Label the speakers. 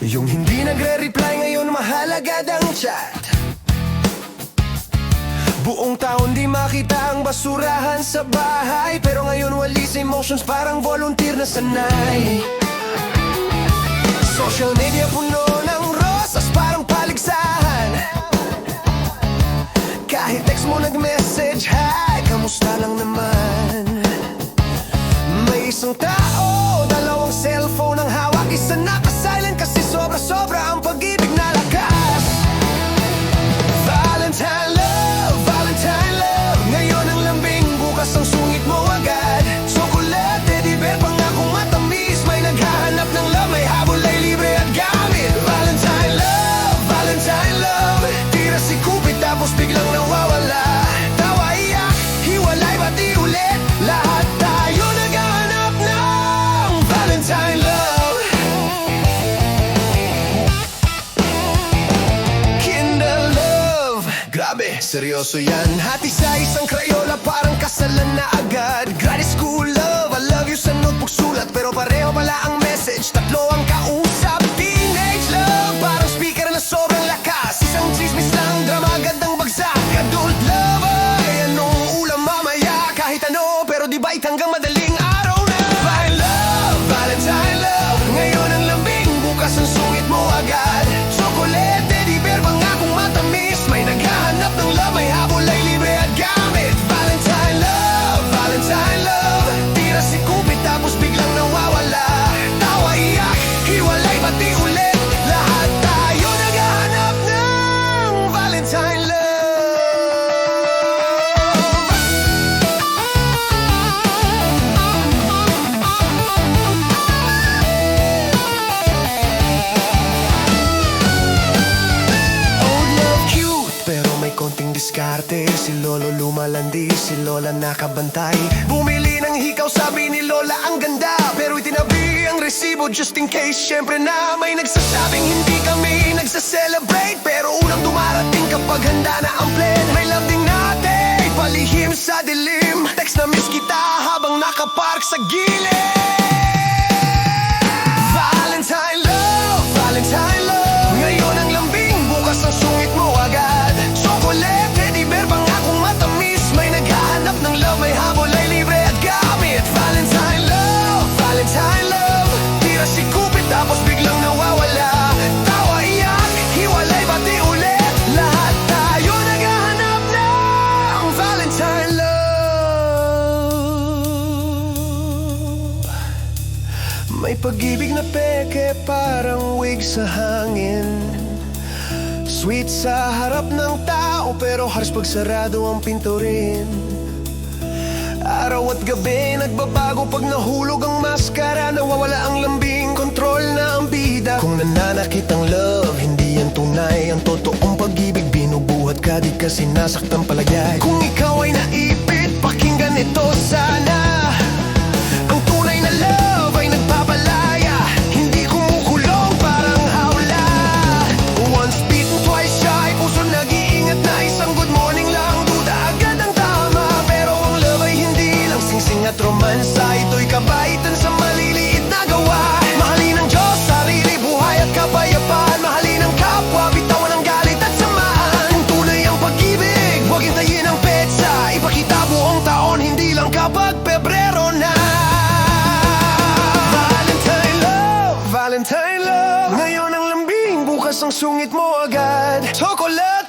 Speaker 1: Yung hindi nagre-reply ngayon mahalaga ang chat. Buong taon di makita ang basurahan sa bahay, pero ngayon walis emotions parang volunteer na sanay. Social media puno ng rosas parang paligsahan. Kahit text mo nag-message, hi, kamusta lang naman. May isang tao, dalawang cellphone ang hawak, isa naka-silent kasi sobra-sobra ang pag-ibig na lakas. Valentine love, Valentine love. Ngayon ang lambing, bukas ang sungit mo agad. Chocolate, teddy bear, pangakong matamis. May naghahanap ng love, may habol ay libre at gamit. Valentine love, Valentine love. Tira si Cupid tapos biglang nawawala. Tawa, iyak, hiwalay, bati ulit. Lahat tayo naghahanap ng Valentine love. Kindle love, grabe, seryoso yan. Hati sa isang Crayola, parang kasalan na agad. Grade school love, I love you sa notebook sulat, pero pareho pala ang message, tatlo ang kausap. Teenage love, parang speaker na sobrang lakas. Isang chismis lang, drama agad ang bagsak. Adult love, ay anong ulam mamaya? Kahit ano, pero di bait hanggang madaling araw na. Valentine love, Valentine love. Ngayon ang lambing, bukas ang sungit mo agad. Chocolate, teddy bear, pangakong matamis. May naghahanap ng love, may habol ay libre at gamit. Valentine love, Valentine love. Tira si Cupid tapos biglang nawawala. Tawa, iyak, hiwalay, bati ulit. Lahat tayo naghahanap ng Valentine love. Old love cute, pero may konting diskarte. Si Lolo lumalandi, si Lola nakabantay. Bumili ng hikaw, sabi ni Lola ang ganda, pero itinabi ang resibo just in case. Syempre na may nagsasabing hindi kami nagsa-celebrate, pero unang dumarating kapag handa na ang plan. May love ding natin, palihim sa dilim. Text na miss kita habang nakapark sa gilid. Valentine love, Valentine love. Ngayon ang lambing, bukas ang sungit mo agad. Chocolate, teddy bear, pangakong matamis. May naghahanap ng love, may habol ay libre at gamit. Valentine love, Valentine love. Tira si Cupid tapos biglang nawawala. Tawa, iyak, hiwalay, bati ulit. Lahat tayo naghahanap ng Valentine love. May pag-ibig na peke, parang wig sa hangin. Sweet sa harap ng tao, pero harsh pag sarado ang pinto rin. Araw at gabi, nagbabago pag nahulog ang maskara. Nawawala ang lambing, control na ang bida. Kung nananakit ang love, hindi yan tunay. Ang totoong pag-ibig, binubuhat ka, di ka sinasaktan palagay. Kung ikaw ay naipit, pakinggan ito sana. Ang tunay na love ay nagpapalaya, hindi kumukulong parang hawla. Once bitten, twice shy, puso nag-iingat na isang good morning lang. Duda agad ang tama, pero ang love ay hindi lang singsing at romansa. Ito'y kabaitan sa maliliit na gawa. Mahalin ang Diyos, sarili, buhay at kapayapaan. Mahalin ang kapwa, bitawan ang galit at samaan. Kung tunay ang pag-ibig, huwag hintayin ang petsa. Ipakita buong taon, hindi lang kapag Pebrero na. Valentine love, Valentine love. Ngayon ang lambing, bukas ang sungit mo agad. Chocolate,